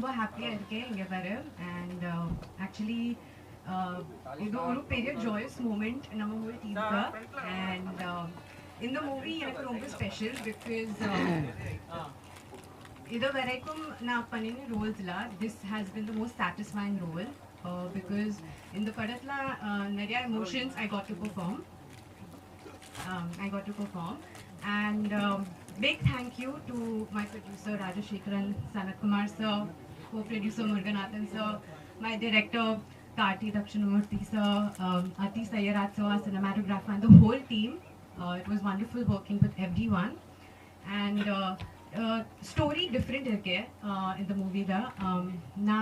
ரொம்ப ஹாப்பியாக இருக்கேன் இங்கே வர. அண்ட் ஆக்சுவலி இது ஒரு பெரிய ஜாயஸ் மூமெண்ட் நம்ம ஹோல் டீமுக்கு. அண்ட் இந்த மூவி எனக்கு ரொம்ப ஸ்பெஷல் பிகாஸ் இது வரைக்கும் நான் பண்ணின ரோல்ஸில் this has been the most satisfying role because இந்த படத்தில் நிறையா emotions I got to perform. And big thank you to my producer Rajashekaran, Sanat Kumar sir, co-producer Muruganathan sir, my director Karthi Dakshinamurthy sir, Atish Sayyaraj sir, cinematographer, and the whole team. It was wonderful working with everyone. And story different irke in the movie da. Na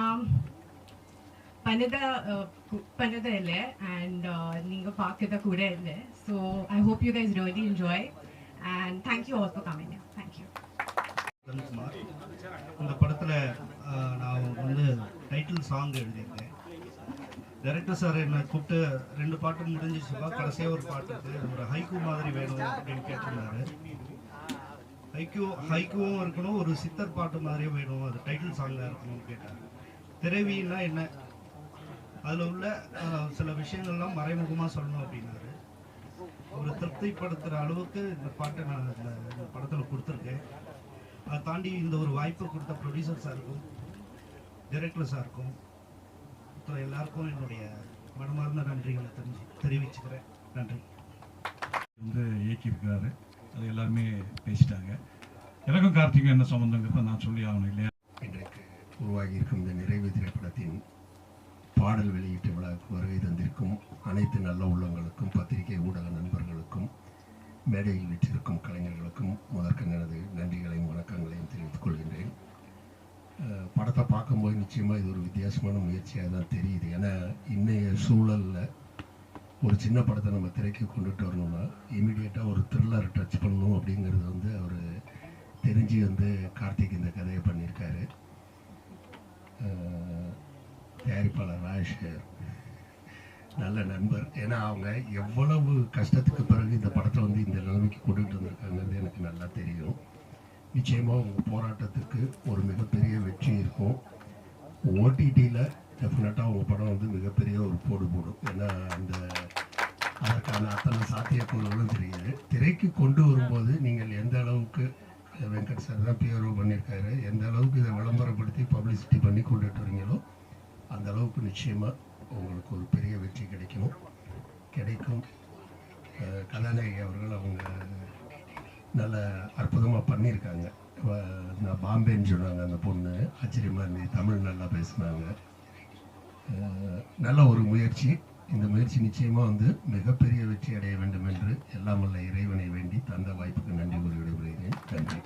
Panada ille and neenga paakida kuda ille. So I hope you guys really enjoy and thank you all for coming here. Thank you. இந்த படத்தில் நான் வந்து title song எழுதியிருக்கேன். Director sir என்னை கூப்பிட்டு 2 பாட்டு முடிஞ்சிச்சுப்பா, கடைசியாக ஒரு பாட்டு இருக்குது, ஒரு ஹைக்கூ மாதிரி வேணும் அப்படின்னு கேட்டிருந்தாரு. ஹைக்கூவும் இருக்கணும், ஒரு சித்தர் பாட்டு மாதிரியும் வேணும், அது டைட்டில் சாங்காக இருக்கணும்னு கேட்டார். திரைவின்னா என்ன, அதில் உள்ள சில விஷயங்கள்லாம் மறைமுகமாக சொல்லணும் அப்படின்னாரு. ஒரு திருப்திப்படுத்துகிற அளவுக்கு இந்த பாட்டை நான் இந்த படத்தில் கொடுத்துருக்கேன். அதை தாண்டி இந்த ஒரு வாய்ப்பை கொடுத்த ப்ரொடியூசர் சாருக்கும் டைரக்டர் சாருக்கும் எல்லாருக்கும் என்னுடைய மனமார்ந்த நன்றிகளை தெரிவிச்சுக்கிறேன். நன்றி. வந்து இயக்கியிருக்கிறாரு, அது எல்லாருமே பேசிட்டாங்க. எனக்கும் கார்த்திக்கும் என்ன சம்மந்தங்கிறத நான் சொல்லி ஆகணும் இல்லையா. இன்றைக்கு உருவாகி இருக்கும் இந்த நிறைவு திரைப்படத்தின் பாடல் வெளியீட்டு விழாவுக்கு வருகை தந்திருக்கும் அனைத்து நல்ல உள்ளங்களுக்கும், பத்திரிகை ஊடக நண்பர்களுக்கும், மேடையில் வீற்றிருக்கும் கலைஞர்களுக்கும் முதற்கண் எனது நன்றிகளையும் வணக்கங்களையும் தெரிவித்துக் கொள்கின்றேன். படத்தை பார்க்கும்போது நிச்சயமாக இது ஒரு வித்தியாசமான முயற்சியாக தான் தெரியுது. ஏன்னா இன்றைய சூழலில் ஒரு சின்ன படத்தை நம்ம திரைக்கு கொண்டுட்டு வரணும்னா இமீடியட்டாக ஒரு த்ரில்லர் டச் பண்ணணும் அப்படிங்கிறது வந்து அவர் தெரிஞ்சு வந்து கார்த்திக் இந்த கதையை பண்ணியிருக்காரு. தயாரிப்பாளர் ராஜேஷ் நல்ல நண்பர். ஏன்னா அவங்க எவ்வளவு கஷ்டத்துக்கு பிறகு இந்த படத்தை வந்து இந்த நிலைமைக்கு கொண்டுகிட்டு வந்திருக்காங்கிறது எனக்கு நல்லா தெரியும். நிச்சயமாக உங்கள் போராட்டத்துக்கு ஒரு மிகப்பெரிய வெற்றி இருக்கும். ஓடிடியில் டெஃபினட்டாக உங்கள் படம் வந்து மிகப்பெரிய ஒரு போடு போடும். ஏன்னா அதற்கான அத்தனை சாத்தியக்கூறுகளும் தெரியுது. திரைக்கு கொண்டு வரும்போது நீங்கள் எந்த அளவுக்கு, வெங்கட் சார் தான் பிஆர்ஓ பண்ணியிருக்காரு, எந்த அளவுக்கு இதை விளம்பரப்படுத்தி பப்ளிசிட்டி பண்ணி கொண்டுட்டு வரீங்களோ அந்த அளவுக்கு நிச்சயமாக உங்களுக்கு ஒரு பெரிய வெற்றி கிடைக்கும். கதாநாயகி அவர்கள் அவங்க நல்ல அற்புதமாக பண்ணியிருக்காங்க. நான் பாம்பேன்னு சொன்னாங்க, அந்த பொண்ணு ஆச்சரியமாக இருந்துச்சு, தமிழ் நல்லா பேசினாங்க. நல்ல ஒரு முயற்சி. இந்த முயற்சி நிச்சயமாக வந்து மிகப்பெரிய வெற்றி அடைய வேண்டும் என்று எல்லாம் வல்ல இறைவனை வேண்டி தந்த வாய்ப்புக்கு நன்றி கூறி விடைபெறுகிறேன். நன்றி.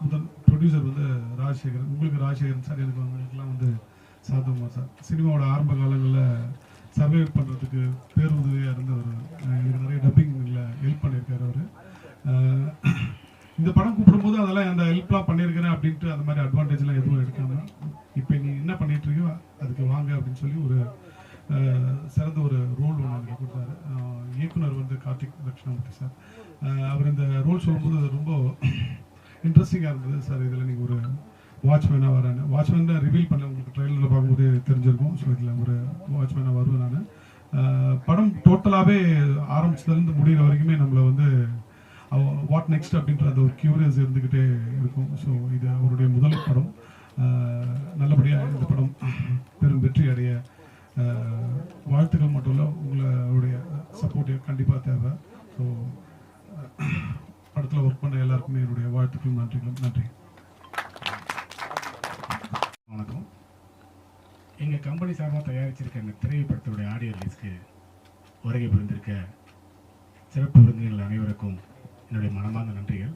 முதல் ப்ரொடியூசர் வந்து ராஜசேகரன். உங்களுக்கு ராஜசேகரன் சார், எனக்கு வந்துலாம் வந்து சாந்தகுமார் சார் சினிமாவோட ஆரம்ப காலங்களில் சர்வே பண்ணுறதுக்கு பேருதவியாக இருந்தவர். எனக்கு நிறைய டப்பிங்கில் ஹெல்ப் பண்ணியிருக்காரு அவர். இந்த படம் கூப்பிடும்போது அதெல்லாம் அந்த ஹெல்ப்லாம் பண்ணியிருக்கிறேன் அப்படின்ட்டு அந்த மாதிரி அட்வான்டேஜ்லாம் எதுவும் எடுக்காமல், இப்போ நீ என்ன பண்ணிகிட்ருக்கோ அதுக்கு வாங்க அப்படின்னு சொல்லி ஒரு சிறந்த ஒரு ரோல் ஒன்று எனக்கு கொடுத்தாரு. இயக்குனர் வந்து கார்த்திக் தட்சிணாமூர்த்தி சார். அவர் இந்த ரோல் சொல்லும்போது அது ரொம்ப இன்ட்ரெஸ்டிங்காக இருந்தது. சார் இதில் நீங்கள் ஒரு வாட்ச்மேனாக வரேன், வாட்ச்மேன் ரிவீல் பண்ண உங்களுக்கு ட்ரெயிலரில் பார்க்கும்போது தெரிஞ்சிருக்கும். ஸோ இதில் ஒரு வாட்ச்மேனாக வருவேன் நான். படம் டோட்டலாகவே ஆரம்பிச்சதுலேருந்து முடிகிற வரைக்குமே நம்மளை வந்து வாட் நெக்ஸ்ட் அப்படின்ற அந்த ஒரு கியூரியஸ் இருந்துக்கிட்டே இருக்கும். ஸோ இது அவருடைய முதல் படம். நல்லபடியாக இந்த படம் பெரும் வெற்றி அடைய வாழ்த்துக்கள் மட்டும் இல்லை, உங்களுடைய சப்போர்ட் கண்டிப்பாக தேவை. ஸோ படத்தில் ஒர்க் பண்ண எல்லாருக்குமே என்னுடைய வாழ்த்துக்களும் நன்றிகளும். நன்றி. வணக்கம். எங்கள் கம்பெனி சார்பாக தயாரிச்சிருக்க இந்த திரைப்படத்துடைய ஆடியோ ரிலீஸ்க்கு வருகை புரிந்திருக்க சிறப்பு விருந்தினர்கள் அனைவருக்கும் என்னுடைய மனமார்ந்த நன்றிகள்.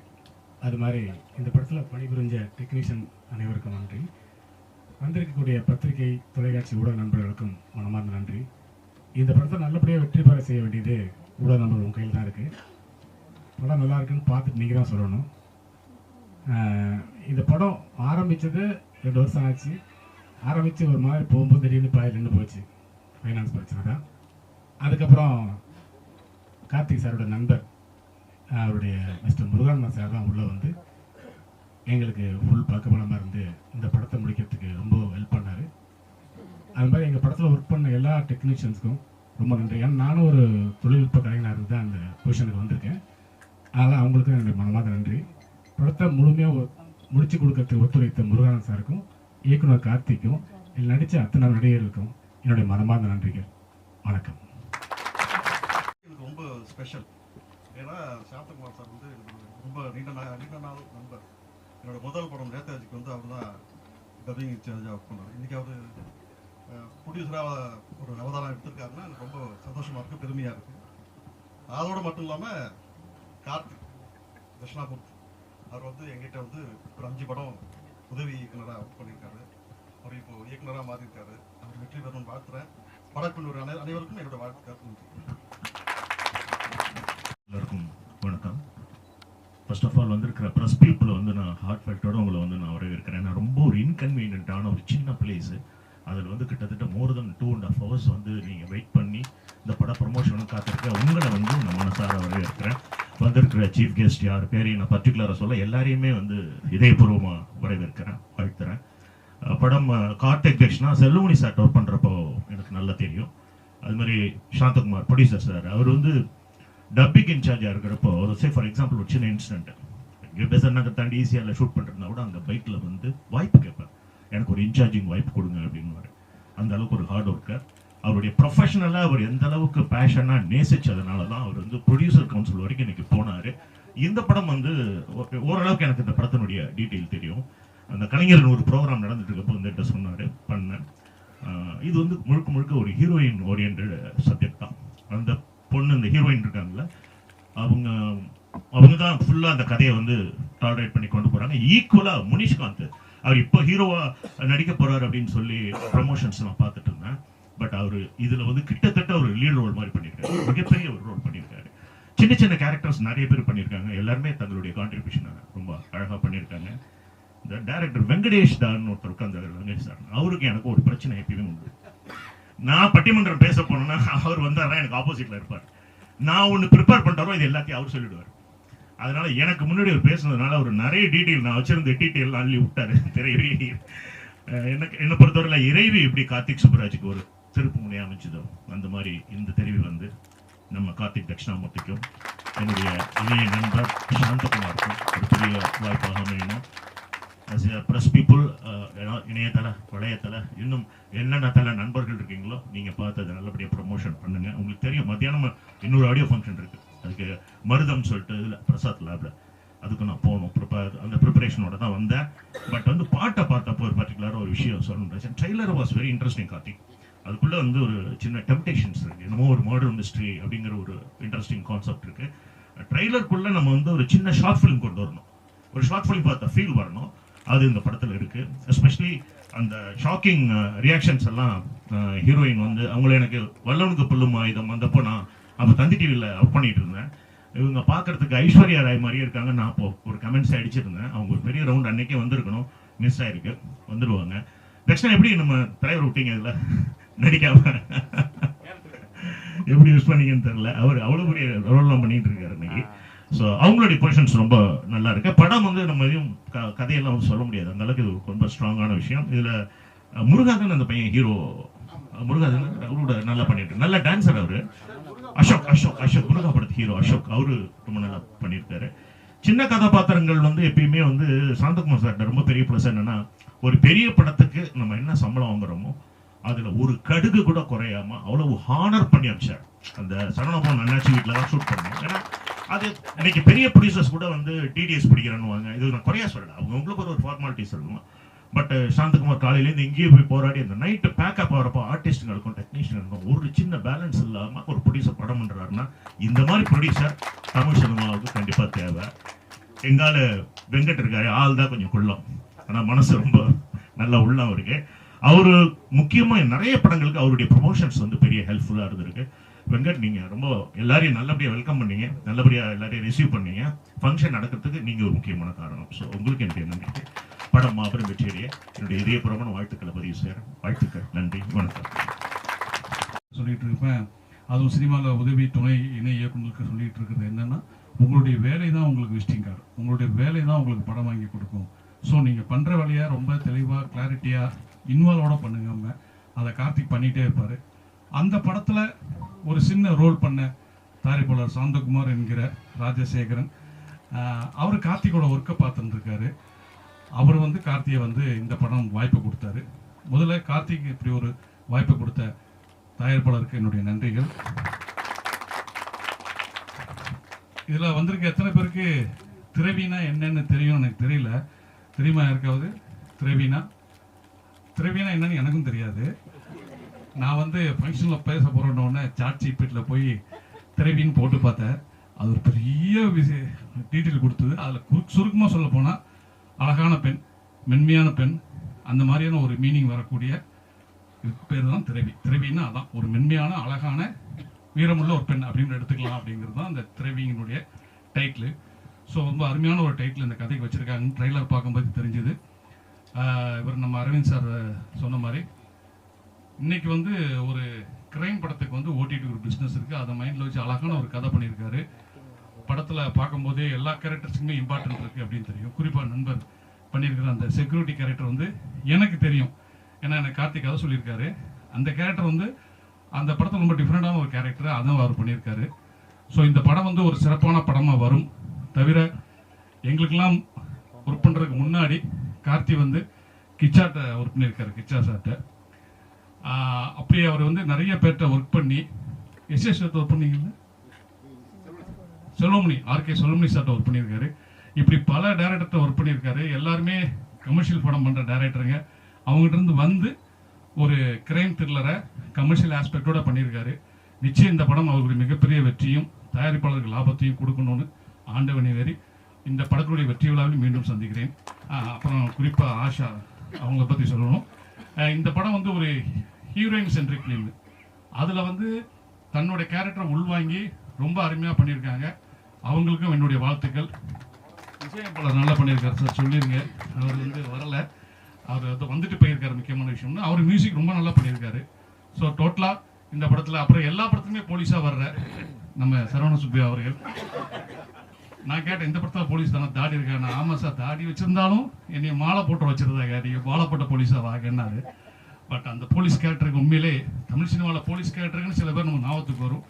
அது மாதிரி இந்த படத்தில் பணிபுரிஞ்ச டெக்னீஷியன் அனைவருக்கும் நன்றி. வந்திருக்கக்கூடிய பத்திரிகை, தொலைக்காட்சி ஊடக நண்பர்களுக்கும் மனமார்ந்த நன்றி. இந்த படத்தை நல்லபடியாக வெற்றி பெற செய்ய வேண்டியது ஊடக நண்பர்கள் உங்கள் கையில் தான் இருக்குது. படம் நல்லா இருக்குன்னு பார்த்துட்டு நீங்கள் தான் சொல்லணும். இந்த படம் ஆரம்பித்தது 2 வருஷம் ஆச்சு. ஆரம்பித்து ஒரு மாதிரி போகும்போது திடீர்னு பாயில் நின்று போச்சு, ஃபைனான்ஸ் பிரச்சனை தான். அதுக்கப்புறம் கார்த்திக் சாரோட நண்பர் அவருடைய மிஸ்டர் முருகானந்தன் சார் தான் உள்ளே வந்து எங்களுக்கு ஃபுல் பக்கபலமாக இருந்து இந்த படத்தை முடிக்கிறதுக்கு அது மாதிரி எங்கள் படத்தில் ஒர்க் பண்ண எல்லா டெக்னீஷியன்ஸ்க்கும் ரொம்ப நன்றி. ஏன்னா நானும் ஒரு தொழில்நுட்ப கலைஞராக தான் அந்த பொசிஷனுக்கு வந்திருக்கேன். அதனால் அவங்களுக்கும் என்னுடைய மனமார்ந்த நன்றி. படத்தை முழுமையாக முடிச்சு கொடுக்கறதுக்கு ஒத்துழைத்த முருகானந்த் சாருக்கும் இயக்குனர் கார்த்திக்கும் இதில் நடித்த அத்தனை நடிகர்களுக்கும் என்னுடைய மனமார்ந்த நன்றிகள். வணக்கம். எனக்கு ரொம்ப ஸ்பெஷல். ஏன்னா சாந்தகுமார் சார் வந்து எனக்கு ரொம்ப நீண்ட நாள் நண்பர். என்னோட முதல் படம் நேதாஜிக்கு வந்து அவர் தான் டப்பிங் இன்சார்ஜாக ஒர்க் பண்ணார். இன்றைக்கி அவர் ப்ரொடியூசராக ஒரு அவதாரம் எடுத்திருக்காருன்னா எனக்கு ரொம்ப சந்தோஷமாக இருக்குது, பெருமையாக இருக்குது. அதோடு மட்டும் இல்லாமல் கார்த்திக் தட்சிணாமூர்த்தி அவர் வந்து எங்கிட்ட வந்து ஒரு 5 படம் உதவி இயக்குனராக ஒர்க் பண்ணியிருக்காரு. அவர் இப்போ இயக்குனராக மாறியிருக்காரு. அவர் வெற்றி பெறணும்னு வாழ்த்துறேன். படக்குழு அனைவருக்கும் என்னோட வாழ்த்துக்கள். எல்லாருக்கும் வணக்கம். ஃபர்ஸ்ட் ஆஃப் ஆல் வந்திருக்கிற ப்ரெஸ் பீப்புளை வந்து நான் ஹார்ட் ஃபேக்டோட உங்களை வந்து நான் வரவேற்கிறேன். நான் ரொம்ப ஒரு இன்கன்வீனியன்ட்டான ஒரு சின்ன பிளேஸு. அதில் வந்து கிட்டத்தட்ட மோர் தென் 2.5 hours வந்து நீங்கள் வெயிட் பண்ணி இந்த பட ப்ரொமோஷனும் காத்திருக்க உங்களை வந்து நான் மனசார வரவேற்கிறேன். வந்திருக்கிற சீஃப் கெஸ்ட் யார் பேரையும் நான் பர்டிகுலராக சொல்ல எல்லாரையுமே வந்து இதயபூர்வமாக வரவேற்கிறேன், வாழ்த்துறேன். படம் கார்த்திக் தக்ஷனா செல்லுமணி சார் ஒர்க் பண்ணுறப்போ எனக்கு நல்லா தெரியும். அது மாதிரி சாந்தகுமார் ப்ரொடியூசர் சார் அவர் வந்து டப்பிங் இன்சார்ஜாக இருக்கிறப்போ சே ஃபார் எக்ஸாம்பிள் ஒரு சின்ன இன்சிடென்ட் இங்கே பெசர் நகர் தாண்டி ஈஸியாக ஷூட் பண்ணுறதுனா கூட அங்கே பைக்கில் வந்து வாய்ப்பு கேட்பேன், எனக்கு ஒரு இன்சார்ஜிங் வாய்ப்பு கொடுங்க அப்படின்னு. அந்த அளவுக்கு ஒரு ஹார்ட் ஒர்க்கர். அவருடைய ப்ரொஃபஷனலாக அவர் எந்த அளவுக்கு பேஷனாக நேசிச்சதுனால தான் அவர் வந்து ப்ரொடியூசர் கவுன்சில் வரைக்கும் இன்னைக்கு போனார். இந்த படம் வந்து ஓரளவுக்கு எனக்கு இந்த படத்தினுடைய டீட்டெயில் தெரியும். அந்த கலைஞர் ஒரு ப்ரோக்ராம் நடந்துட்டு இருக்கப்போ வந்துட்டு சொன்னார், பண்ணேன். இது வந்து முழுக்க முழுக்க ஒரு ஹீரோயின் ஓரியன்ட் சப்ஜெக்ட் தான். அந்த பொண்ணு இந்த ஹீரோயின் இருக்காங்கல்ல அவங்க தான் ஃபுல்லாக அந்த கதையை வந்து டாலரேட் பண்ணி கொண்டு போகிறாங்க. ஈக்குவலாக முனிஷ்காந்த் அவர் இப்போ ஹீரோவா நடிக்க போறாரு அப்படின்னு சொல்லி ப்ரமோஷன்ஸ் நான் பார்த்துட்டு இருந்தேன். பட் அவர் இதுல வந்து கிட்டத்தட்ட ஒரு லீட் ரோல் மாதிரி பண்ணியிருக்காரு, மிகப்பெரிய ஒரு ரோல் பண்ணியிருக்காரு. சின்ன சின்ன கேரக்டர்ஸ் நிறைய பேர் பண்ணியிருக்காங்க, எல்லாருமே தங்களுடைய கான்ட்ரிபியூஷனை ரொம்ப அழகா பண்ணியிருக்காங்க. இந்த டைரக்டர் வெங்கடேஷ் தான் ஒருத்தர் உட்கார்ந்தாரு, வெங்கடேஷ் சார். அவருக்கு எனக்கு ஒரு பிரச்சனை எப்பயுமே உண்டு. நான் பட்டிமன்றம் பேச போனேன்னா அவர் வந்தாருன்னா எனக்கு ஆப்போசிட்ல இருப்பார். நான் ஒன்று ப்ரிப்பேர் பண்ணிட்டாரோ இது எல்லாத்தையும் அவர் சொல்லிடுவார். அதனால எனக்கு முன்னாடி அவர் பேசுனதுனால அவர் நிறைய டீட்டெயில் நான் வச்சிருந்த டீட்டெயில் அள்ளி விட்டாரு. என்னை பொறுத்தவரையில் இறைவி எப்படி கார்த்திக் சுப்பராஜுக்கு ஒரு திருப்பு முனையா அமைச்சதோ அந்த மாதிரி இந்த தெரிவி வந்து நம்ம கார்த்திக் தட்சிணாமூர்த்திக்கும் என்னுடைய இணைய நண்பர் சாந்தகுமாருக்கும் ஒரு பெரிய வாய்ப்பாக அமையணும். as a press people இணையதள வளையத்தள இன்னும் என்னென்ன தலை நண்பர்கள் இருக்கீங்களோ நீங்கள் பார்த்து அதை நல்லபடியாக ப்ரொமோஷன் பண்ணுங்கள். உங்களுக்கு தெரியும் மத்தியானம் இன்னொரு ஆடியோ ஃபங்க்ஷன் இருக்குது, அதுக்கு மருதம் சொல்லிட்டு இதில் பிரசாத் லேபில் அதுக்கு நான் போகணும். அந்த ப்ரிப்பரேஷனோட தான் வந்தேன். பட் வந்து பாட்டை பார்த்தப்போ ஒரு பர்டிகுலராக ஒரு விஷயம் சொல்லணும். Trailer was very interesting Karthik. அதுக்குள்ளே வந்து ஒரு சின்ன டெம்டேஷன்ஸ் இருக்குது, என்னமோ ஒரு மர்டர் மிஸ்ட்ரி அப்படிங்கிற ஒரு இன்ட்ரெஸ்டிங் கான்செப்ட் இருக்குது. ட்ரெய்லருக்குள்ளே நம்ம வந்து ஒரு சின்ன ஷார்ட் ஃபிலிம் கொண்டு வரணும், ஒரு ஷார்ட் ஃபிலிம் பார்த்த ஃபீல் வரணும். அது இந்த படத்தில் இருக்கு. எஸ்பெஷலி அந்த ஷாக்கிங் ரியாக்ஷன்ஸ் எல்லாம் ஹீரோயின் வந்து அவங்கள எனக்கு வல்லவனுக்கு புல்லும் ஆயுதம் வந்தப்போ நான் அப்போ தந்தி டிவியில் ஒர்க் பண்ணிட்டு இருந்தேன். இவங்க பார்க்கறதுக்கு ஐஸ்வர்யா ராய் மாதிரியே இருக்காங்க. நான் அப்போ ஒரு கமெண்ட்ஸ் அடிச்சிருந்தேன், அவங்க ஒரு பெரிய ரவுண்ட் அன்னைக்கே வந்திருக்கணும், மிஸ் ஆயிருக்கு, வந்துடுவாங்க. தட்சிணா எப்படி நம்ம தலைவர் விட்டீங்க இதில் நடிக்காம எப்படி யூஸ் பண்ணீங்கன்னு தெரியல. அவர் அவ்வளோ பெரிய ரோல்லாம் பண்ணிட்டு இருக்காரு இன்னைக்கு. ஸோ அவங்களுடைய பொசிஷன்ஸ் ரொம்ப நல்லா இருக்கு. படம் வந்து நம்ம எதையும் கதையெல்லாம் வந்து சொல்ல முடியாது, அந்த அளவுக்கு இது ரொம்ப ஸ்ட்ராங்கான விஷயம். இதில் முருகாதன் அந்த பையன் ஹீரோ, முருகாதன் அவரோட நல்லா பண்ணிட்டு நல்ல டான்சர் அவரு. அசோக் முருகா படத்து ஹீரோ அசோக், அவரு ரொம்ப நல்லா பண்ணியிருக்காரு. சின்ன கதாபாத்திரங்கள் வந்து எப்பயுமே வந்து சாந்தகுமார் சார் ரொம்ப பெரிய ப்ளஸ் என்னன்னா, ஒரு பெரிய படத்துக்கு நம்ம என்ன சம்பளம் வாங்குறோமோ அதுல ஒரு கடுகு கூட குறையாம அவ்வளவு ஹானர் பண்ணி அமைச்சார். அந்த சரணபவன் அண்ணாச்சி வீட்டில் தான் ஷூட் பண்ணோம். ஏன்னா அது இன்னைக்கு பெரிய ப்ரொடியூசர்ஸ் கூட வந்து டிடிஎஸ் பிடிக்கிறேன்னு இது நான் குறையா சொல்லல, அவங்களுக்கு ஒரு ஃபார்மாலிட்டிஸ் இருக்கும். பட் சாந்தகுமார் காலையிலேருந்து இங்கேயே போய் போராடி அந்த நைட்டு பேக்கப் ஆகிறப்போ ஆர்டிஸ்ட்டுங்களுக்கும் டெக்னீஷியனுக்கும் ஒரு சின்ன பேலன்ஸ் இல்லாமல் ஒரு ப்ரொடியூசர் படம் பண்ணுறாருன்னா இந்த மாதிரி ப்ரொடியூசர் தமிழ் சினிமாவுக்கு கண்டிப்பாக தேவை. எங்கால வெங்கட் இருக்காரு, ஆள் தான் கொஞ்சம் குள்ளம், ஆனால் மனசு ரொம்ப நல்லா உள்ளம் இருக்கு. அவரு முக்கியமாக நிறைய படங்களுக்கு அவருடைய ப்ரொமோஷன்ஸ் வந்து பெரிய ஹெல்ப்ஃபுல்லாக இருந்திருக்கு. வெங்கட் நீங்கள் ரொம்ப எல்லாரையும் நல்லபடியாக வெல்கம் பண்ணீங்க, நல்லபடியாக எல்லாரையும் ரிசீவ் பண்ணீங்க. ஃபங்க்ஷன் நடக்கிறதுக்கு நீங்கள் ஒரு முக்கியமான காரணம். ஸோ உங்களுக்கு என்னுடைய நன்றி. படம் மாபெரும் வெற்றியடைய என்னுடைய இதயபூர்வமான வாழ்த்துக்களை பதிவு செய்கிறேன். வாழ்த்துக்கள், நன்றி, வணக்கம். சொல்லிட்டு இருப்பேன். அதுவும் சினிமாவில் உதவி துணை இணை இயக்குநருக்கு சொல்லிட்டு இருக்கிறது என்னன்னா, உங்களுடைய வேலை தான் உங்களுக்கு விசிட்டிங் கார்டு, உங்களுடைய வேலை தான் உங்களுக்கு படம் வாங்கி கொடுக்கும். ஸோ நீங்கள் பண்ணுற வேலையை ரொம்ப தெளிவாக கிளாரிட்டியாக இன்வால்வோட பண்ணுங்க. அதை கார்த்திக் பண்ணிகிட்டே இருப்பார். அந்த படத்தில் ஒரு சின்ன ரோல் பண்ண தயாரிப்பாளர் சாந்தகுமார் என்கிற ராஜசேகரன், அவர் கார்த்திகோட ஒர்க்கை பார்த்துருக்காரு. அவர் வந்து கார்த்தியை வந்து இந்த படம் வாய்ப்பு கொடுத்தாரு. முதல்ல கார்த்திக் இப்படி ஒரு வாய்ப்பு கொடுத்த தயாரிப்பாளருக்கு என்னுடைய நன்றிகள். இதில் வந்திருக்க எத்தனை பேருக்கு திரவினா என்னன்னு தெரியும் எனக்கு தெரியல. தெரியுமா யாருக்காவது? திரவினா என்னன்னு எனக்கும் தெரியாது. நான் வந்து ஃபங்க்ஷனில் பேச போகிறோன்னே சாட் ஜிபிடியில் போய் திரவின்னு போட்டு பார்த்தேன். அது ஒரு பெரிய டீட்டெயில் கொடுத்தது. அதில் சுருக்கமாக சொல்ல போனால் அழகான பெண், மென்மையான பெண், அந்த மாதிரியான ஒரு மீனிங் வரக்கூடிய பேர் தான் திரவி. திரவின்னா அதான் ஒரு மென்மையான அழகான வீரமுள்ள ஒரு பெண் அப்படின்னு எடுத்துக்கலாம் அப்படிங்கிறது தான் அந்த திரவியினுடைய டைட்டில். ஸோ ரொம்ப அருமையான ஒரு டைட்டில் இந்த கதைக்கு வச்சுருக்காங்க. ட்ரெய்லர் பார்க்கும்போது தெரிஞ்சுது. இவர் நம்ம அரவிந்த் சார் சொன்ன மாதிரி இன்னைக்கு வந்து ஒரு கிரைம் படத்துக்கு வந்து ஓடிடி ஒரு பிஸ்னஸ் இருக்குது. அதை மைண்டில் வச்சு அழகான ஒரு கதை பண்ணியிருக்காரு. படத்தில் பார்க்கும்போதே எல்லா கேரக்டர்ஸுக்குமே இம்பார்ட்டன்ட் இருக்குது அப்படின்னு தெரியும். குறிப்பாக நண்பர் பண்ணியிருக்கிற அந்த செக்யூரிட்டி கேரக்டர் வந்து எனக்கு தெரியும். ஏன்னா எனக்கு கார்த்திக் கதை சொல்லியிருக்காரு. அந்த கேரக்டர் வந்து அந்த படத்தில் ரொம்ப டிஃப்ரெண்டான ஒரு கேரக்டர், அதுவும் அவர் பண்ணியிருக்காரு. ஸோ இந்த படம் வந்து ஒரு சிறப்பான படமாக வரும். தவிர எங்களுக்கெல்லாம் ஒர்க் பண்ணுறதுக்கு முன்னாடி கார்த்தி வந்து கிச்சாட்ட ஒர்க் பண்ணியிருக்காரு, கிச்சா சார்ட்ட. அப்படியே அவர் வந்து நிறைய பேர்கிட்ட ஒர்க் பண்ணி எஸ்எஸ் ஒர்க் பண்ணீங்கல்ல, செல்வமணி, ஆர்கே செல்வமணி சார்ட்ட ஒர்க் பண்ணியிருக்காரு. இப்படி பல டைரக்டர்கிட்ட ஒர்க் பண்ணியிருக்காரு. எல்லாருமே கமர்ஷியல் படம் பண்ணுற டைரக்டருங்க. அவங்ககிட்ட இருந்து வந்து ஒரு கிரைம் த்ரில்லரை கமர்ஷியல் ஆஸ்பெக்டோட பண்ணியிருக்காரு. நிச்சயம் இந்த படம் அவருக்கு மிகப்பெரிய வெற்றியும் தயாரிப்பாளருக்கு லாபத்தையும் கொடுக்கணும்னு ஆண்டவனை வேறி இந்த படத்துடைய வெற்றி விழாவில் மீண்டும் சந்திக்கிறேன். அப்புறம் குறிப்பாக ஆஷா அவங்கள பற்றி சொல்லணும். இந்த படம் வந்து ஒரு ஹீரோயின் சென்ட்ரிக் ஃபிலிம். அதில் வந்து தன்னுடைய கேரக்டரை உள்வாங்கி ரொம்ப அருமையாக பண்ணியிருக்காங்க. அவங்களுக்கும் என்னுடைய வாழ்த்துக்கள். இசையமைப்பாளர் நல்லா பண்ணியிருக்காரு சார், சொல்லிடுங்க. அவர் வந்து வரலை, அவர் வந்து வந்துட்டு போயிருக்காரு. முக்கியமான விஷயம்னு அவர் மியூசிக் ரொம்ப நல்லா பண்ணியிருக்காரு. ஸோ டோட்டலாக இந்த படத்தில் அப்புறம் எல்லா படத்துலையுமே போலீஸாக வர்ற நம்ம சரவண சுப்பையா அவர்கள், நான் கேட்டேன் இந்த படத்தில் போலீஸ் தானே, தாடி இருக்காங்க. ஆமாம் சார், தாடி வச்சிருந்தாலும் என்னைய மாலை போட்டு வச்சிருந்தாங்க, நீங்கள் மாலை போட்ட போலீஸாக வாங்கினாரு. பட் அந்த போலீஸ் கேரக்டருக்கு உண்மையிலே தமிழ் சினிமாவில் போலீஸ் கேரக்டருக்குன்னு சில பேர் நம்ம ஞாபகத்துக்கு வரும்.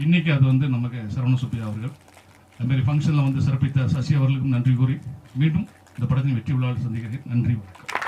இன்றைக்கி அது வந்து நமக்கு சரவண சுப்பையா அவர்கள். அதுமாரி ஃபங்க்ஷனில் வந்து சிறப்பித்த சசி அவர்களுக்கும் நன்றி கூறி மீண்டும் இந்த படத்தின் வெற்றி விழாவில் சந்திக்கிறேன். நன்றி, வணக்கம்.